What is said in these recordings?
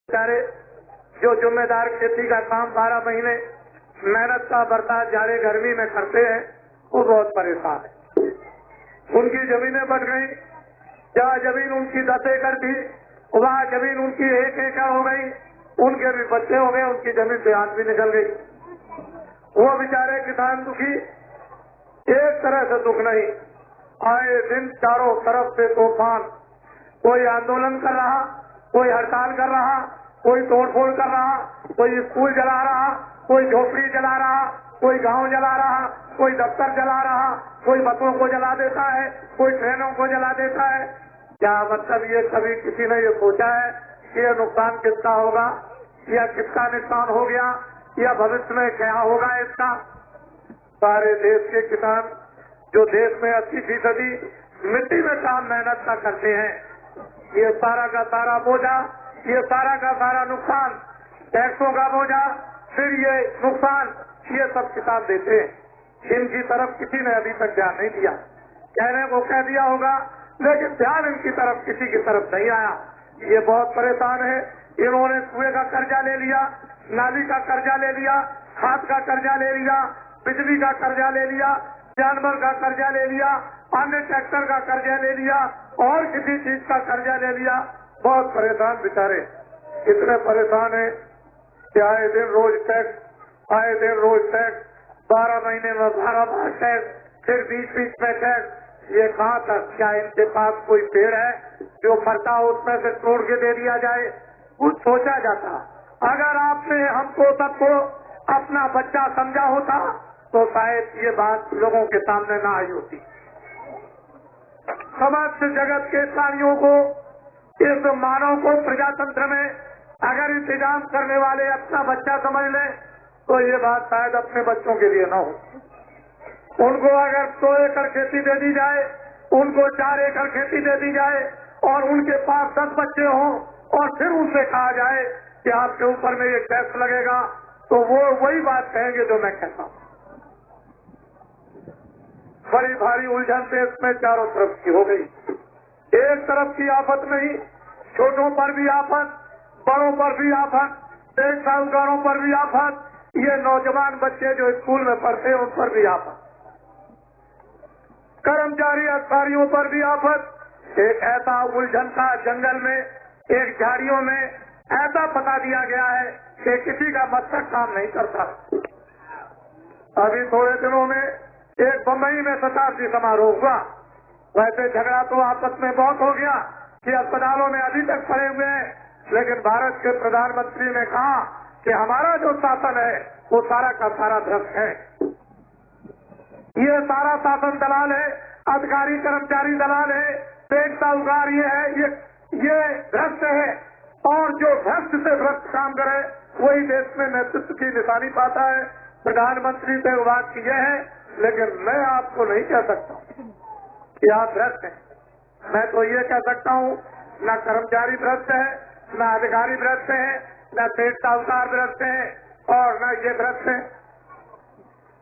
बेचारे जो जिम्मेदार खेती का काम 12 महीने मेहनत का बर्ताव जाड़े गर्मी में करते हैं, वो बहुत परेशान है। उनकी जमीनें बढ़ गई, जहाँ जमीन उनकी 10 एकड़ थी वहाँ जमीन उनकी 1 एकड़ हो गई। उनके भी बच्चे हो गए, उनकी जमीन से हाथ भी निकल गई। वो बेचारे किसान दुखी, एक तरह से दुख नहीं, आए दिन चारों तरफ से तूफान। कोई आंदोलन कर रहा, कोई हड़ताल कर रहा, कोई तोड़फोड़ कर रहा, कोई स्कूल जला रहा, कोई झोपड़ी जला रहा, कोई गांव जला रहा, कोई दफ्तर जला रहा, कोई बसों को जला देता है, कोई ट्रेनों को जला देता है। क्या मतलब ये कभी किसी ने ये सोचा है कि ये नुकसान किसका होगा, या किसका नुकसान हो गया, या भविष्य में क्या होगा इसका? सारे देश के किसान जो देश में 80% मिट्टी में काम मेहनत का करते हैं, ये सारा का सारा बोझा, ये सारा का सारा नुकसान, टैक्सों का बोझा, फिर ये नुकसान, ये सब किसान देते हैं। इनकी तरफ किसी ने अभी तक ध्यान नहीं दिया। कहने को कह दिया होगा, लेकिन ध्यान इनकी तरफ किसी की तरफ नहीं आया। ये बहुत परेशान है। इन्होंने कुएं का कर्जा ले लिया, नाली का कर्जा ले लिया, खाद का कर्जा ले लिया, बिजली का कर्जा ले लिया, जानवर का कर्जा ले लिया, अन्य ट्रैक्टर का कर्जा ले लिया, और किसी चीज का कर्जा ले लिया। बहुत परेशान बेचारे, इतने परेशान है कि आए दिन रोज टैक्स, आए दिन रोज टैक्स, 12 महीने में 12 बार टैक्स, फिर बीच में टैक्स। ये कहाँ तक? क्या इनके पास कोई पेड़ है जो फरता हो उसमें से तोड़ के दे दिया जाए? कुछ सोचा जाता। अगर आपने हमको सबको अपना बच्चा समझा होता तो शायद ये बात लोगों के सामने ना आई होती। समस्त जगत के प्राणियों को, इस मानव को प्रजातंत्र में अगर इंतजाम करने वाले अपना बच्चा समझ लें तो ये बात शायद अपने बच्चों के लिए न हो। उनको अगर 100 एकड़ खेती दे दी जाए, उनको 4 एकड़ खेती दे दी जाए, और उनके पास 10 बच्चे हों, और फिर उनसे कहा जाए कि आपके ऊपर में ये टैक्स लगेगा, तो वो वही बात कहेंगे जो मैं कहता हूँ। बड़ी भारी उलझन देश में चारों तरफ की हो गई। एक तरफ की आफत नहीं, छोटों पर भी आफत, बड़ों पर भी आफत, एक साहूकारों पर भी आफत, ये नौजवान बच्चे जो स्कूल में पढ़ते हैं उन पर भी आफत, कर्मचारी अधिकारियों पर भी आफत। एक ऐसा उलझन का जंगल में, एक झाड़ियों में ऐसा पता दिया गया है कि किसी का मस्तक काम नहीं करता। अभी थोड़े दिनों में एक बम्बई में शताब्दी समारोह हुआ। वैसे झगड़ा तो आपस में बहुत हो गया कि अस्पतालों में अभी तक पड़े हुए हैं, लेकिन भारत के प्रधानमंत्री ने कहा कि हमारा जो शासन है वो सारा का सारा भ्रष्ट है। ये सारा शासन दलाल है, अधिकारी कर्मचारी दलाल है, पेट साहूकार ये है, ये भ्रष्ट है। और जो भ्रष्ट से भ्रष्ट काम करे वही देश में नेतृत्व की निशानी पाता है। प्रधानमंत्री से बात की है, लेकिन मैं आपको नहीं कह सकता कि आप भ्रष्ट हैं। मैं तो ये कह सकता हूँ, न कर्मचारी भ्रष्ट है, न अधिकारी भ्रष्ट है, न पेट साहूकार भ्रष्ट है, और न ये भ्रष्ट है।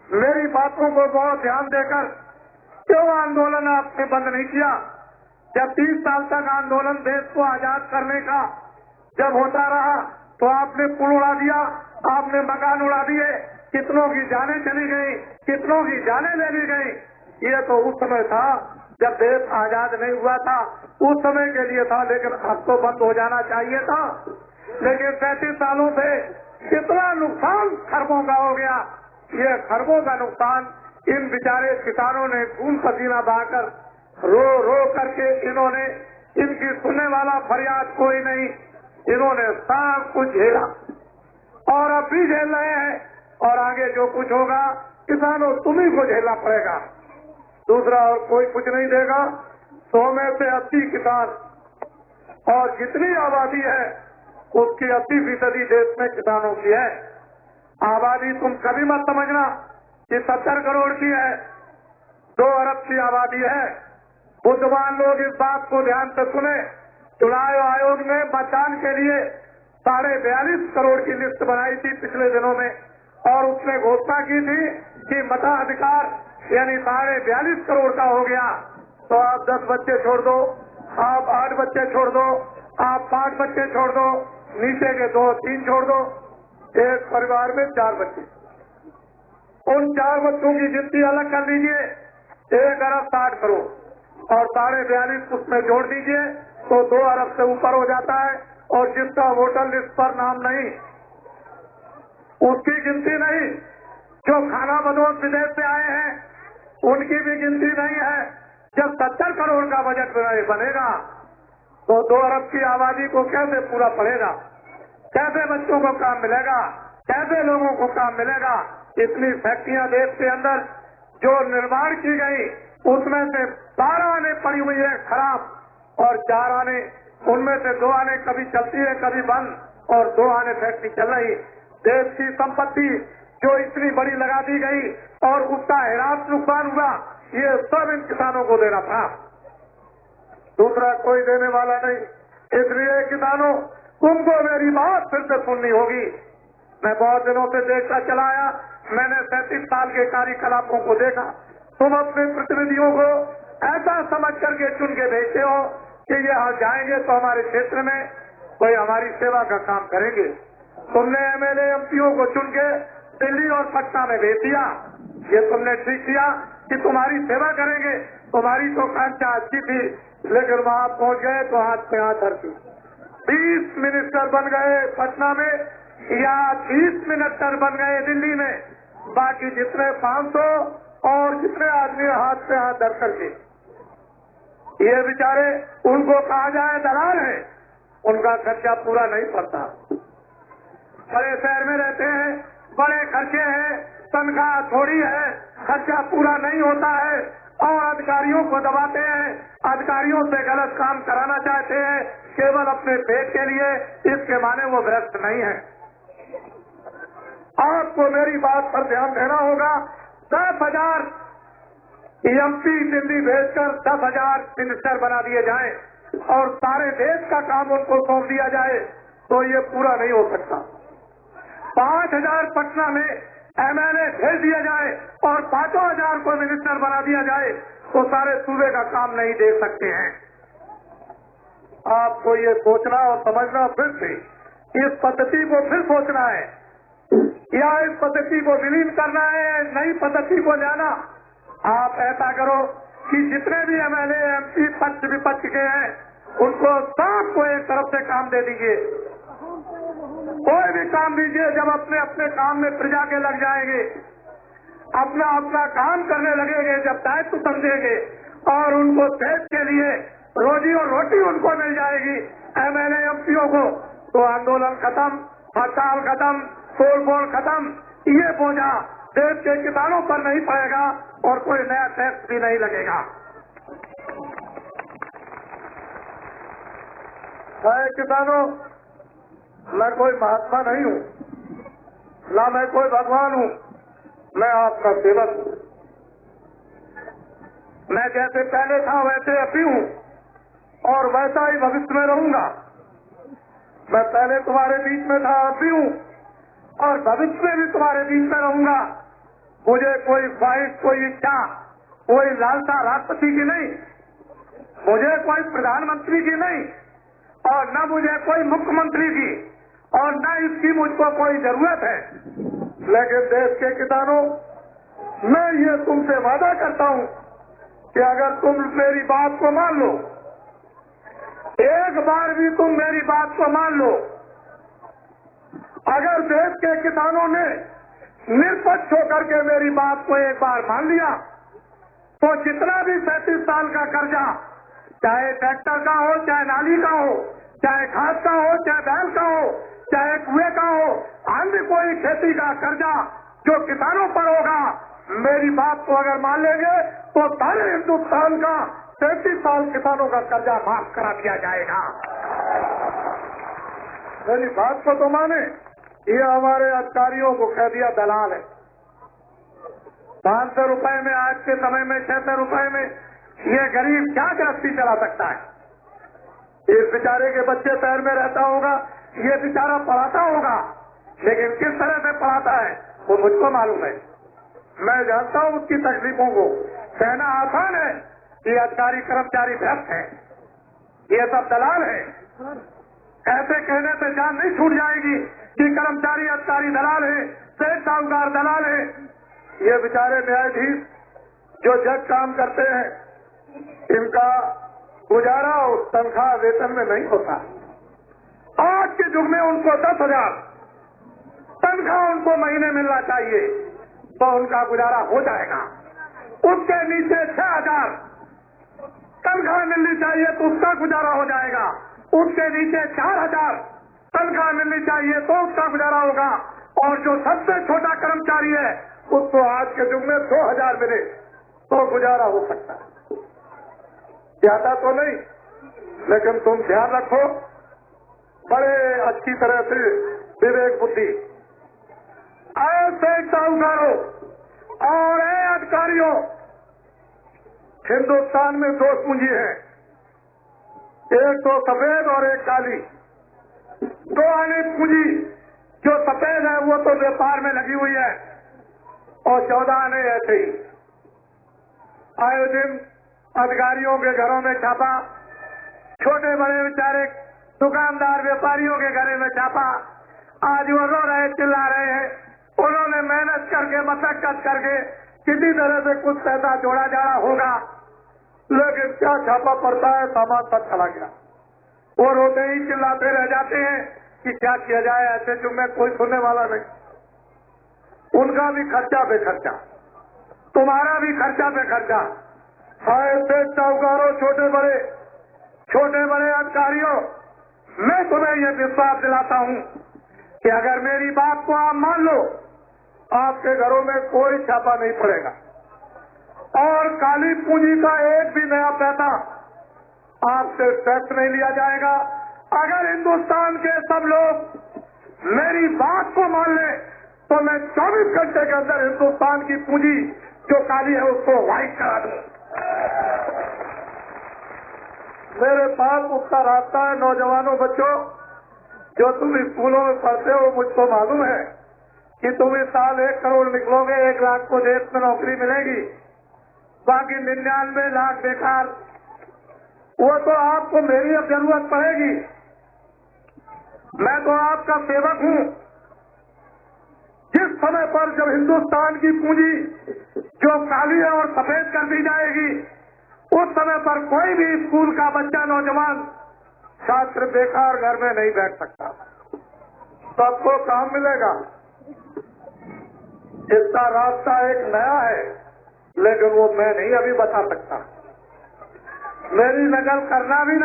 मेरी बातों को बहुत ध्यान देकर क्यों आंदोलन आपने बंद नहीं किया? जब 30 साल तक आंदोलन देश को आजाद करने का जब होता रहा तो आपने पुल उड़ा दिया, आपने मकान उड़ा दिए, कितनों की जानें चली गई, कितनों की जानें ले ली गई। ये तो उस समय था जब देश आजाद नहीं हुआ था, उस समय के लिए था, लेकिन अब तो बंद हो जाना चाहिए था। लेकिन 35 सालों से कितना नुकसान खरबों का हो गया। ये खरबों का नुकसान इन बेचारे किसानों ने खून पसीना बहाकर रो रो करके इन्होंने, इनकी सुनने वाला फरियाद कोई नहीं, इन्होंने सब कुछ झेला और अब भी झेल रहे हैं, और आगे जो कुछ होगा किसानों तुम्ही को झेलना पड़ेगा, दूसरा और कोई कुछ नहीं देगा। 100 में से 80 किसान, और जितनी आबादी है उसकी 80% देश में किसानों की है। आबादी तुम कभी मत समझना कि 70 करोड़ की है, 2 अरब की आबादी है। बुद्धिमान लोग इस बात को ध्यान से सुने। चुनाव आयोग ने मतदान के लिए 42.5 करोड़ की लिस्ट बनाई थी पिछले दिनों में, और उसने घोषणा की थी कि मताधिकार यानी 42.5 करोड़ का हो गया तो आप 10 बच्चे छोड़ दो, आप 8 बच्चे छोड़ दो, आप 5 बच्चे छोड़ दो, नीचे के 2-3 छोड़ दो, एक परिवार में 4 बच्चे, उन 4 बच्चों की गिनती अलग कर लीजिए, 1 अरब 60 करोड़ और 42.5 उसमें जोड़ दीजिए तो 2 अरब से ऊपर हो जाता है। और जिसका वोटर लिस्ट पर नाम नहीं उसकी गिनती नहीं, जो खाना बदोश विदेश से आए हैं उनकी भी गिनती नहीं है। जब 70 करोड़ का बजट बनेगा तो 2 अरब की आबादी को कैसे पूरा पड़ेगा, कैसे बच्चों को काम मिलेगा, कैसे लोगों को काम मिलेगा। इतनी फैक्ट्रियां देश के अंदर जो निर्माण की गई उसमें से 12 आने पड़ी हुई है खराब और 4 आने, उनमें से 2 आने कभी चलती है कभी बंद और 2 आने फैक्ट्री चल रही। देश की संपत्ति जो इतनी बड़ी लगा दी गई और उसका हैरान नुकसान हुआ, ये सब इन किसानों को देना था, दूसरा कोई देने वाला नहीं। इसलिए किसानों, तुमको मेरी बात फिर से सुननी होगी। मैं बहुत दिनों से देखता चला आया, मैंने 37 साल के कार्यकलापों को देखा। तुम अपने प्रतिनिधियों को ऐसा समझ करके चुन के भेजते हो कि ये यहाँ जाएंगे तो हमारे क्षेत्र में कोई हमारी सेवा का काम करेंगे। तुमने एमएलए एमपीओ को चुन के दिल्ली और पटना में भेज दिया, ये तुमने ठीक किया कि तुम्हारी सेवा करेंगे। तुम्हारी तो कांक्षा अच्छी थी, लेकिन वहाँ पहुँच गए तो हाथ पे हाथ धरती। 20 मिनिस्टर बन गए पटना में या 30 मिनिस्टर बन गए दिल्ली में, बाकी जितने 500 और जितने आदमी हाथ पे हाथ धर करके, ये बेचारे उनको कहा जाए दलाल है, उनका खर्चा पूरा नहीं पड़ता। बड़े शहर में रहते हैं, बड़े खर्चे हैं, तनख्वाह थोड़ी है, खर्चा पूरा नहीं होता है और अधिकारियों को दबाते हैं, अधिकारियों से गलत काम कराना चाहते हैं केवल अपने पेट के लिए। इसके माने वो भ्रष्ट नहीं है। आपको मेरी बात पर ध्यान देना होगा। 10,000 एमपी दिल्ली भेजकर 10,000 मिनिस्टर बना दिए जाए और सारे देश का काम उनको सौंप दिया जाए तो ये पूरा नहीं हो सकता। 5,000 पटना में एमएलए भेज दिया जाए और 5,000 को मिनिस्टर बना दिया जाए तो सारे सूबे का काम नहीं दे सकते हैं। आपको ये सोचना और समझना, फिर से इस पद्धति को फिर सोचना है या इस पद्धति को विलीन करना है, नई पद्धति को लाना। आप ऐसा करो कि जितने भी एमएलए एमपी पक्ष विपक्ष के हैं उनको सबको एक तरफ से काम दे दीजिए, कोई भी काम दीजिए। जब अपने अपने काम में प्रजा के लग जाएंगे, अपना अपना काम करने लगेंगे, जब दायित्व समझेंगे और उनको देश के लिए रोजी और रोटी उनको मिल जाएगी एमएलए एमपीओ को, तो आंदोलन खत्म, हड़ताल खत्म, तोड़-फोड़ खत्म। ये बोझा देश के किसानों पर नहीं पड़ेगा और कोई नया टैक्स भी नहीं लगेगा। किसानों, मैं कोई महात्मा नहीं हूँ, ना मैं कोई भगवान हूँ, मैं आपका सेवक हूँ। मैं जैसे पहले था वैसे अभी हूँ और वैसा ही भविष्य में रहूंगा। मैं पहले तुम्हारे बीच में था, अभी हूँ और भविष्य में भी तुम्हारे बीच में रहूंगा। मुझे कोई ख्वाहिश, कोई इच्छा, कोई लालसा राष्ट्रपति की नहीं, मुझे कोई प्रधानमंत्री की नहीं और न मुझे कोई मुख्यमंत्री की और न इसकी मुझको कोई जरूरत है। लेकिन देश के किसानों, मैं ये तुमसे वादा करता हूँ कि अगर तुम मेरी बात को मान लो, एक बार भी तुम मेरी बात को मान लो, अगर देश के किसानों ने निष्पक्ष होकर के मेरी बात को एक बार मान लिया तो जितना भी 37 साल का कर्जा, चाहे ट्रैक्टर का हो, चाहे नाली का हो, चाहे खाद का हो, चाहे बैल का हो, चाहे कुएं का हो, अन्य कोई खेती का कर्जा जो किसानों पर होगा, मेरी बात को अगर मान लेंगे तो सारे हिंदुस्तान का 37 साल किसानों का कर्जा माफ करा दिया जाएगा। मेरी बात को तो माने। ये हमारे अधिकारियों को कह दिया दलाल है। 500 रुपए में, आज के समय में 600 रुपए में ये गरीब क्या गृहस्थी चला सकता है? इस बेचारे के बच्चे शहर में रहता होगा, ये बेचारा पढ़ाता होगा, लेकिन किस तरह से पढ़ाता है वो मुझको मालूम है। मैं जानता हूँ उसकी तकलीफों को। कहना आसान है कि अधिकारी कर्मचारी भ्रष्ट है, ये सब दलाल है, ऐसे कहने से जान नहीं छूट जाएगी कि कर्मचारी अधिकारी दलाल है, सेठ साहूकार दलाल है। ये बेचारे न्यायाधीश जो जज काम करते हैं, इनका गुजारा उस तनख्वाह वेतन में नहीं होता। आज के युग में उनको 10,000 तनख्वाह उनको महीने मिलना चाहिए तो उनका गुजारा हो जाएगा। उसके नीचे 6,000 तनख्वाह मिलनी चाहिए तो उसका गुजारा हो जाएगा। उसके नीचे 4,000 तनख्वाह मिलनी चाहिए तो उसका गुजारा होगा। और जो सबसे छोटा कर्मचारी है उसको आज के युग में 2,000 मिले तो गुजारा हो सकता है। ज्यादा तो नहीं, लेकिन तुम ध्यान रखो, बड़े अच्छी तरह से विवेक बुद्धि, ऐसे साहूकारों और अधिकारियों, हिंदुस्तान में 2 पूंजी है, एक तो सफेद और एक काली। 2 आने पूंजी, जो सफेद है वो तो व्यापार में लगी हुई है और 14 आने ऐसे ही। आए दिन अधिकारियों के घरों में छापा, छोटे बड़े बेचारे दुकानदार व्यापारियों के घरों में छापा। आज वो रो रहे, चिल्ला रहे हैं। उन्होंने मेहनत करके, मशक्कत करके किसी तरह से कुछ पैसा जोड़ा जाना होगा, लेकिन क्या छापा पड़ता है, सामान सब चला गया। वो रोते ही चिल्लाते रह जाते हैं कि क्या किया जाए, ऐसे जो में कोई सुनने वाला नहीं। उनका भी खर्चा पे खर्चा, तुम्हारा भी खर्चा पे खर्चा। ऐसे साहूकारों, छोटे बड़े अधिकारियों, मैं तुम्हें ये विश्वास दिलाता हूँ कि अगर मेरी बात को आप मान लो, आपके घरों में कोई छापा नहीं पड़ेगा और काली पूंजी का एक भी नया पैसा आपसे टैक्स नहीं लिया जाएगा। अगर हिंदुस्तान के सब लोग मेरी बात को मान ले तो मैं 24 घंटे के अंदर हिंदुस्तान की पूंजी जो काली है उसको व्हाइट करा दूं। मेरे पास उसका रास्ता है। नौजवानों, बच्चों, जो तुम स्कूलों में पढ़ते हो, मुझको मालूम है कि तुम इस साल 1 करोड़ निकलोगे, 1 लाख को देश में नौकरी मिलेगी, बाकी 99 लाख बेकार। वो तो आपको मेरी अब जरूरत पड़ेगी। मैं तो आपका सेवक हूँ। जिस समय पर जब हिंदुस्तान की पूंजी जो काली है और सफेद कर दी जाएगी, उस समय पर कोई भी स्कूल का बच्चा, नौजवान छात्र बेकार घर में नहीं बैठ सकता, सबको काम मिलेगा। इसका रास्ता एक नया है, लेकिन वो मैं नहीं अभी बता सकता। मेरी नकल करना भी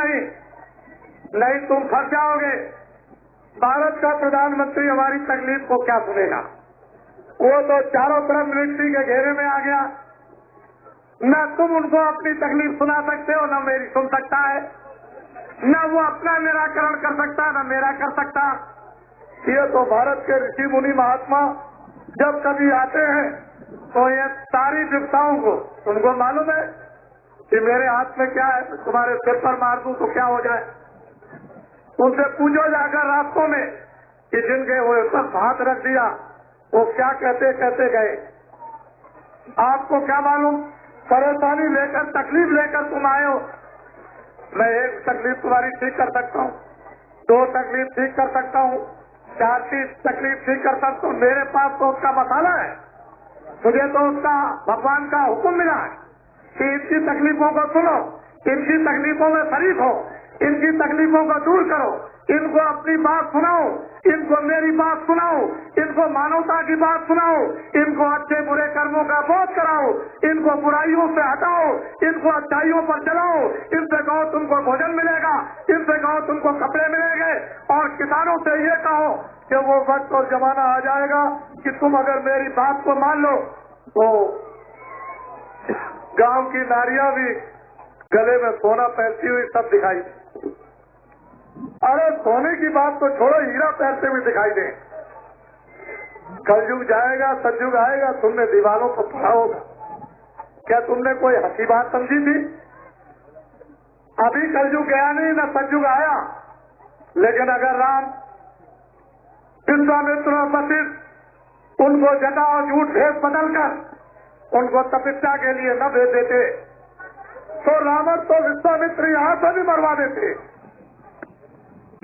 नहीं तुम फंस जाओगे। भारत का प्रधानमंत्री हमारी तकलीफ को क्या सुनेगा? वो तो चारों तरफ मिलिट्री के घेरे में आ गया। न तुम उनको अपनी तकलीफ सुना सकते हो, न मेरी सुन सकता है, न वो अपना निराकरण कर सकता, न मेरा कर सकता। ये तो भारत के ऋषि मुनि महात्मा जब कभी आते हैं तो ये सारी विपदाओं को, तुमको मालूम है कि मेरे हाथ में क्या है, तुम्हारे सिर पर मार दूं तो क्या हो जाए। उनसे पूछो जाकर रास्तों में कि जिनके वो सब हाथ रख दिया वो क्या कहते कहते गए। आपको क्या मालूम, परेशानी लेकर, तकलीफ लेकर तुम आए हो। मैं 1 तकलीफ तुम्हारी ठीक कर सकता हूँ, 2 तकलीफ ठीक कर सकता हूँ, 4 तकलीफ ठीक कर सकता हूँ। मेरे पास तो उसका मसाला है। मुझे तो उसका भगवान का हुक्म मिला है कि इनकी तकलीफों को सुनो, इनकी तकलीफों में शरीक हो, इनकी तकलीफों को दूर करो, इनको अपनी बात सुनाओ, इनको मेरी बात सुनाओ, इनको मानवता की बात सुनाओ, इनको अच्छे बुरे कर्मों का बोध कराओ, इनको बुराइयों से हटाओ, इनको अच्छाइयों पर चलाओ। इनसे कहो तुमको भोजन मिलेगा, इनसे कहो तुमको कपड़े मिलेंगे। और किसानों से ये कहो कि वो वक्त और जमाना आ जाएगा कि तुम अगर मेरी बात को मान लो तो गांव की नारियां भी गले में सोना पहनती हुई सब दिखाई। अरे सोने की बात तो छोड़ो, हीरा पहनते हुए दिखाई दे। कलयुग जाएगा, सतयुग आएगा, तुमने दीवारों को पढ़ा होगा। क्या तुमने कोई हंसी बात समझी थी? अभी कलयुग गया नहीं, न सतयुग आया। लेकिन अगर राम, विश्वामित्र और वशिष्ठ उनको जटा और झूठ भेष बदलकर उनको तपस्या के लिए न भेज देते तो रावण तो विश्वामित्र यहां से भी मरवा देते।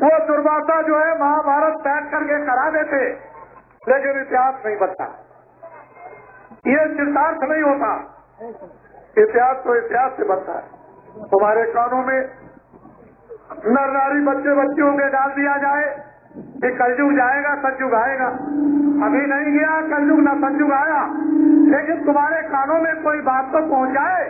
वो दुर्वासा जो है महाभारत बैठ करके करा देते, लेकिन इतिहास नहीं बनता, ये चितार्थ नहीं होता। इतिहास तो इतिहास से बनता है। तुम्हारे कानों में नर नारी बच्चे बच्चियों के डाल दिया जाए कि कलयुग जाएगा सतयुग आएगा। अभी नहीं गया कलयुग, ना सतयुग आया, लेकिन तुम्हारे कानों में कोई बात तो पहुंच जाए